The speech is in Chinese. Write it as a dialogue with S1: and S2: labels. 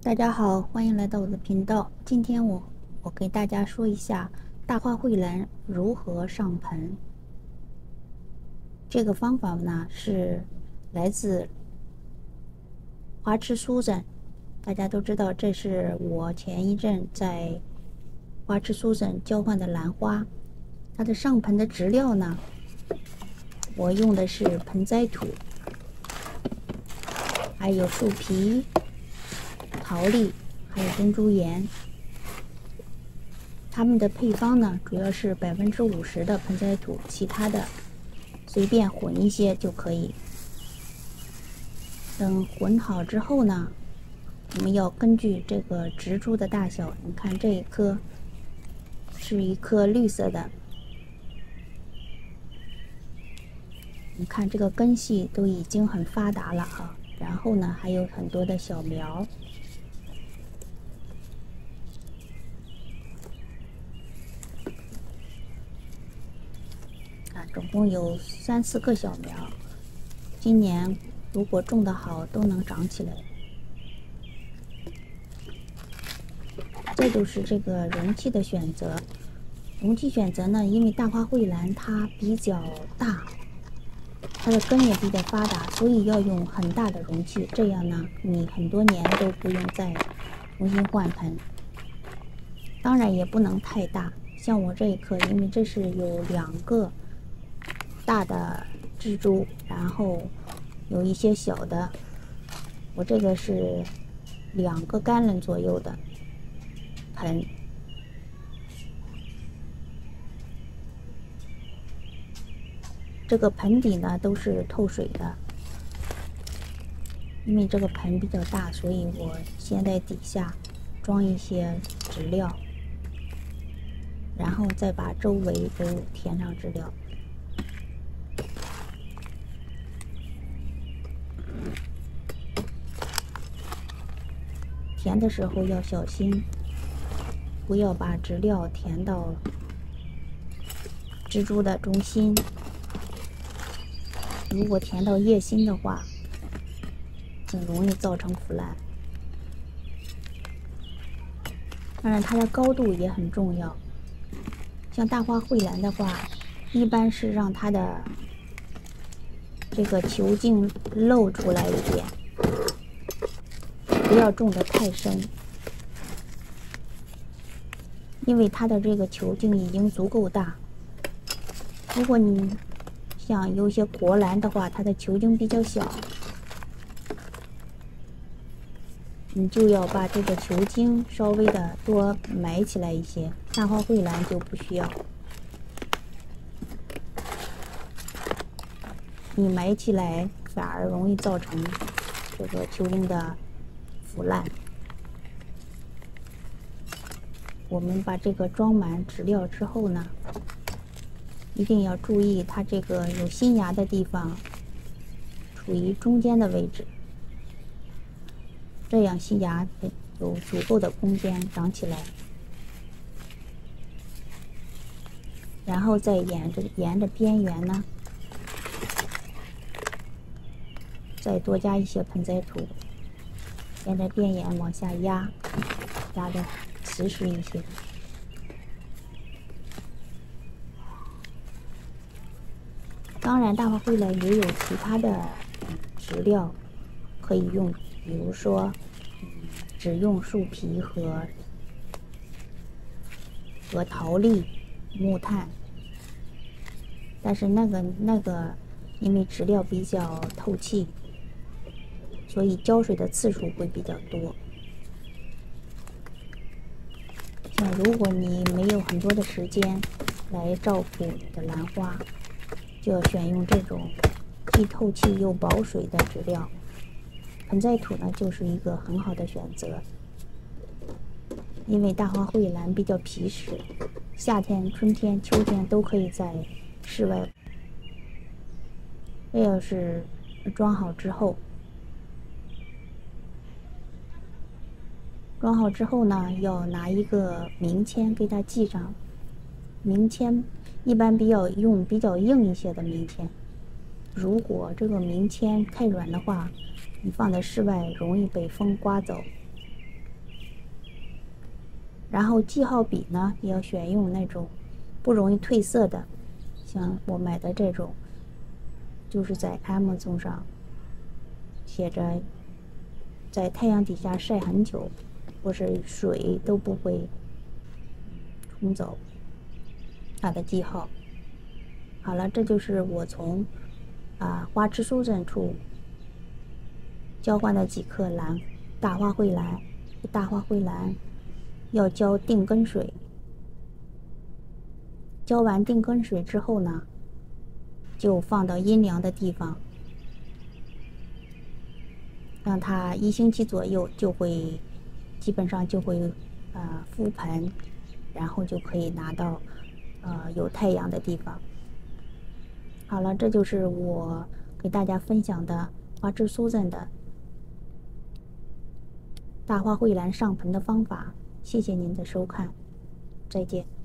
S1: 大家好，欢迎来到我的频道。今天我给大家说一下大花蕙兰如何上盆。这个方法呢是来自花痴苏珊。大家都知道，这是我前一阵在花痴苏珊交换的兰花。它的上盆的植料呢，我用的是盆栽土，还有树皮、桃粒，还有珍珠岩。它们的配方呢，主要是50%的盆栽土，其他的随便混一些就可以。等混好之后呢，我们要根据这个植株的大小，你看这一颗是一颗绿色的，你看这个根系都已经很发达了啊，然后呢还有很多的小苗。总共有3、4个小苗，今年如果种得好，都能长起来。这就是这个容器的选择。容器选择呢，因为大花蕙兰它比较大，它的根也比较发达，所以要用很大的容器，这样呢，你很多年都不用再重新换盆。当然也不能太大，像我这一颗，因为这是有2个大的蜘蛛，然后有一些小的，我这个是2个干轮左右的盆。这个盆底呢都是透水的，因为这个盆比较大，所以我先在底下装一些植料，然后再把周围都填上植料。填的时候要小心，不要把植料填到蜘蛛的中心。如果填到叶心的话，很容易造成腐烂。当然，它的高度也很重要。像大花蕙兰的话，一般是让它的这个球茎露出来一点，不要种得太深，因为它的这个球茎已经足够大。如果你像有些国兰的话，它的球茎比较小，你就要把这个球茎稍微的多埋起来一些。大花蕙兰就不需要，你埋起来反而容易造成这个球茎的腐烂。我们把这个装满植料之后呢，一定要注意它这个有新芽的地方处于中间的位置，这样新芽有足够的空间长起来。然后再沿着边缘呢，再多加一些盆栽土，沿着边缘往下压，压得瓷实一些。当然，大花蕙兰也有其他的植料可以用，比如说，只用树皮和桃粒、木炭。但是那个，因为植料比较透气，所以浇水的次数会比较多。像如果你没有很多的时间来照顾你的兰花，就要选用这种既透气又保水的植料。盆栽土呢，就是一个很好的选择。因为大花蕙兰比较皮实，夏天、春天、秋天都可以在室外。这要是装好之后，呢，要拿一个明签给它系上。明签一般比较硬一些的明签，如果这个明签太软的话，你放在室外容易被风刮走，然后记号笔呢，也要选用那种不容易褪色的，像我买的这种，就是在 Amazon 上写着在太阳底下晒很久，或是水都不会冲走它的记号。好了，这就是我从花枝苏疹处交换的几颗大花蕙兰。大花蕙兰要浇定根水，浇完定根水之后呢，就放到阴凉的地方，让它1星期左右就会基本上就会覆盆，然后就可以拿到有太阳的地方。好了，这就是我给大家分享的花枝苏疹的大花蕙兰上盆的方法。谢谢您的收看，再见。